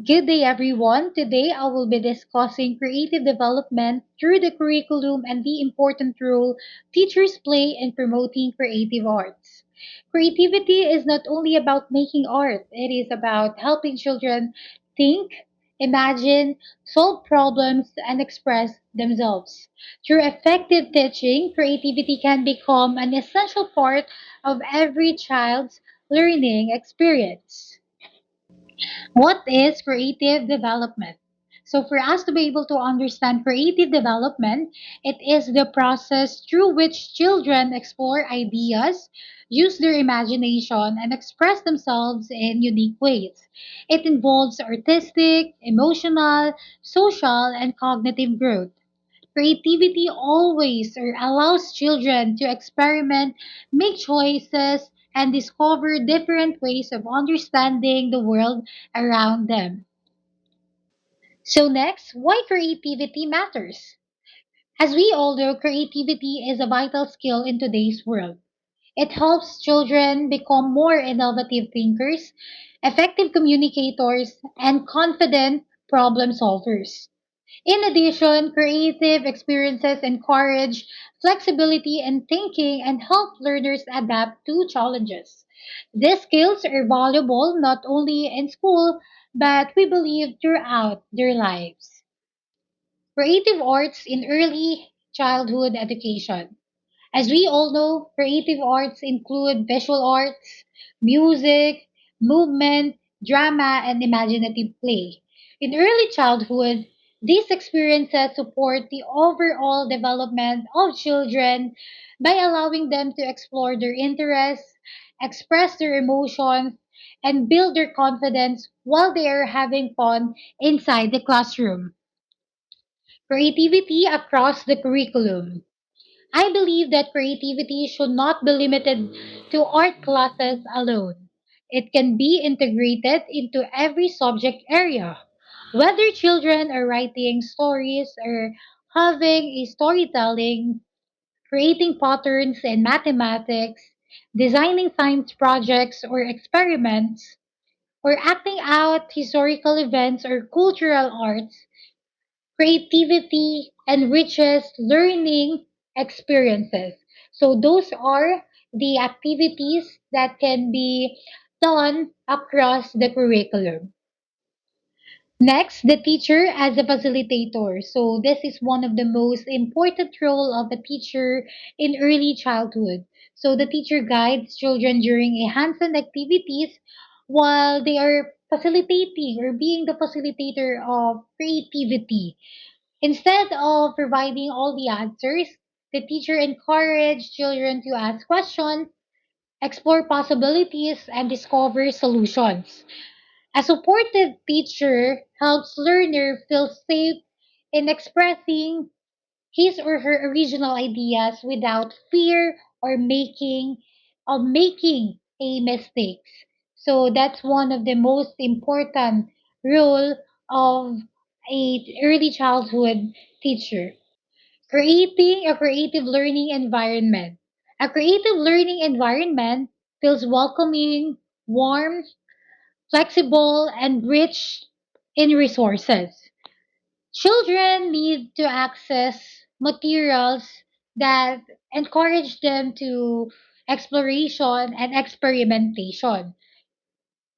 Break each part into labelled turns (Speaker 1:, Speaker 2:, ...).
Speaker 1: Good day, everyone. Today I will be discussing creative development through the curriculum and the important role teachers play in promoting creative arts. Creativity is not only about making art, it is about helping children think, imagine, solve problems, and express themselves. Through effective teaching, creativity can become an essential part of every child's learning experience. What is creative development? So, for us to be able to understand creative development, it is the process through which children explore ideas, use their imagination, and express themselves in unique ways. It involves artistic, emotional, social, and cognitive growth. Creativity always or allows children to experiment, make choices, and discover different ways of understanding the world around them. So, next, why creativity matters. As we all know, creativity is a vital skill in today's world. It helps children become more innovative thinkers, effective communicators, and confident problem solvers. In addition, creative experiences encourage flexibility in thinking and help learners adapt to challenges. These skills are valuable not only in school, but we believe throughout their lives. Creative arts in early childhood education. As we all know, creative arts include visual arts, music, movement, drama, and imaginative play. In early childhood, these experiences support the overall development of children by allowing them to explore their interests, express their emotions, and build their confidence while they are having fun inside the classroom. Creativity across the curriculum. I believe that creativity should not be limited to art classes alone. It can be integrated into every subject area. Whether children are writing stories or having a storytelling, creating patterns in mathematics, designing science projects or experiments, or acting out historical events or cultural arts, creativity enriches learning experiences. So those are the activities that can be done across the curriculum. Next, the teacher as a facilitator. So this is one of the most important role of a teacher in early childhood. So the teacher guides children during a hands-on activities while they are facilitating or being the facilitator of creativity. Instead of providing all the answers, the teacher encouraged children to ask questions, explore possibilities, and discover solutions. A supportive teacher helps learner feel safe in expressing his or her original ideas without fear or making a mistakes. So that's one of the most important role of a early childhood teacher. Creating a creative learning environment. A creative learning environment feels welcoming, warm, flexible, and rich in resources. Children need to access materials that encourage them to exploration and experimentation.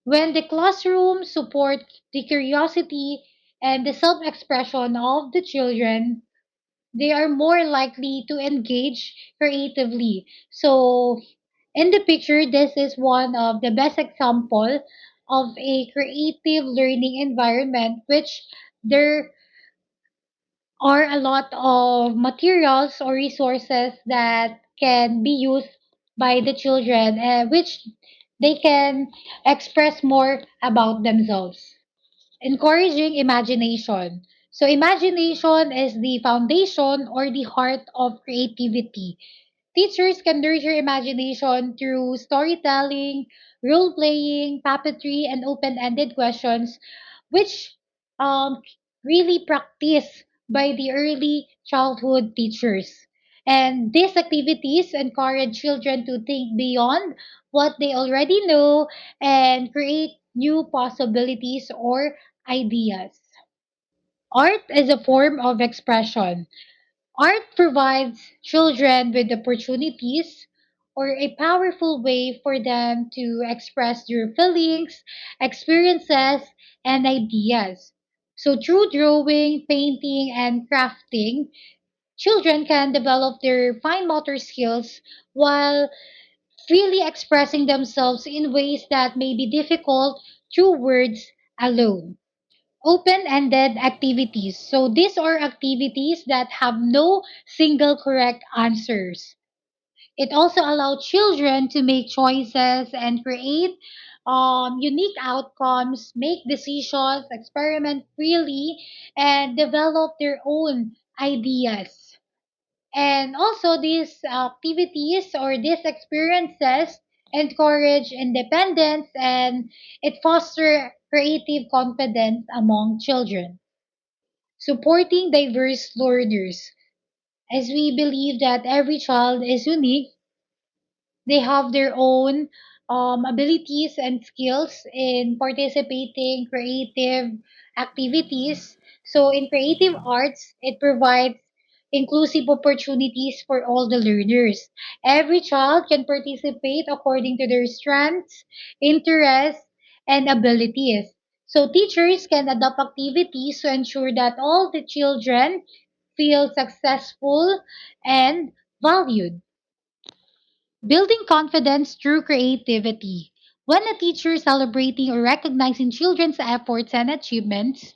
Speaker 1: When the classroom supports the curiosity and the self-expression of the children, they are more likely to engage creatively. So, in the picture, this is one of the best example of a creative learning environment, which there are a lot of materials or resources that can be used by the children, which they can express more about themselves. Encouraging imagination. So, imagination is the foundation or the heart of creativity. Teachers can nurture imagination through storytelling, role playing, puppetry, and open ended questions, which really practice by the early childhood teachers. And these activities encourage children to think beyond what they already know and create new possibilities or ideas. Art is a form of expression. Art provides children with opportunities or a powerful way for them to express their feelings, experiences, and ideas. So, through drawing, painting, and crafting, children can develop their fine motor skills while freely expressing themselves in ways that may be difficult through words alone. Open-ended activities. So these are activities that have no single correct answers. It also allows children to make choices and create unique outcomes, make decisions, experiment freely, and develop their own ideas. And also, these activities or these experiences encourage independence and it fosters creative confidence among children. Supporting diverse learners. As we believe that every child is unique, they have their own abilities and skills in participating creative activities. So in creative arts, it provides inclusive opportunities for all the learners. Every child can participate according to their strengths, interests, and abilities. So teachers can adopt activities to ensure that all the children feel successful and valued. Building confidence through creativity. When a teacher celebrating or recognizing children's efforts and achievements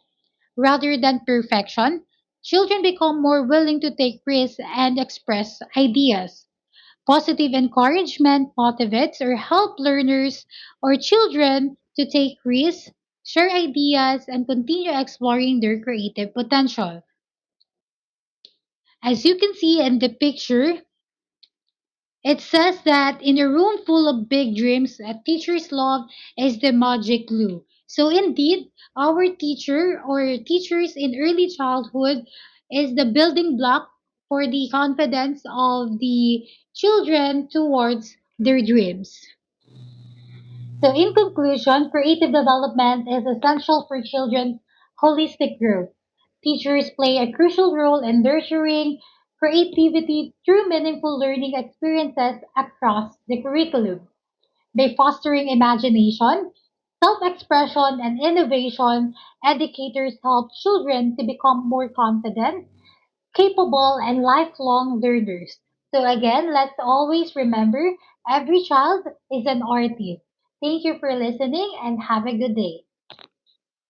Speaker 1: rather than perfection, children become more willing to take risks and express ideas. Positive encouragement motivates or help learners or children to take risks, share ideas, and continue exploring their creative potential. As you can see in the picture, it says that in a room full of big dreams, a teacher's love is the magic glue. So indeed, our teacher or teachers in early childhood is the building block for the confidence of the children towards their dreams. So in conclusion, creative development is essential for children's holistic growth. Teachers play a crucial role in nurturing creativity through meaningful learning experiences across the curriculum. By fostering imagination, self-expression, and innovation, educators help children to become more confident, capable, and lifelong learners. So again, let's always remember every child is an artist. Thank you for listening and have a good day.